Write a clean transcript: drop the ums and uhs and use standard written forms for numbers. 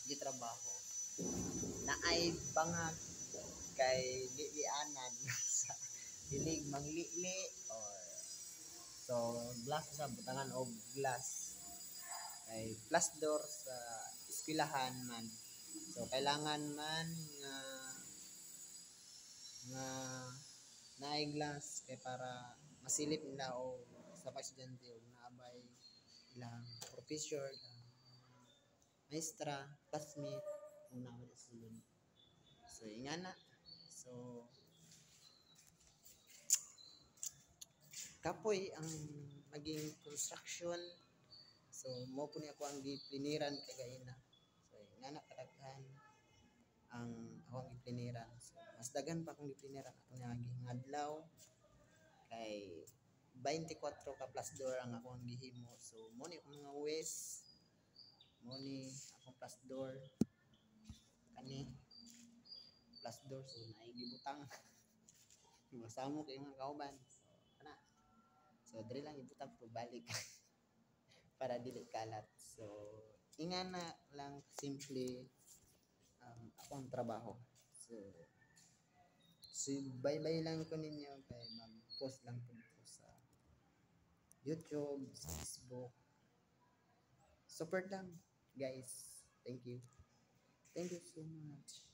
gitrabaho na ay bangag kay lilianan sa dilig manglili or so glass sa butangan og glass kay plus door sa eskwelahan man so kailangan man nga naay glass kay para masilip nila o sa mga estudyante og naabay ilang professor ilang maestra classmate kung naabay sa sulod so ingana so kapoy ang naging construction so mo po ni ako ang gipliniran kagaina so ingana kadaghan ang akong gipliniran so mas daghan pa akong gipliniran atong naging adlaw kay 24 ka plus door ang akong gihimo so mo ni akong mga west mo ni akong plus door kani plus door so naay gibutang masamo kay mga kauban so ana so diri lang ibutang po balik para dili kalat so ingana lang simple akong trabaho so bye lang ko ninyo kay mag-post lang po sa YouTube, sa Facebook. Support lang, guys. Thank you so much.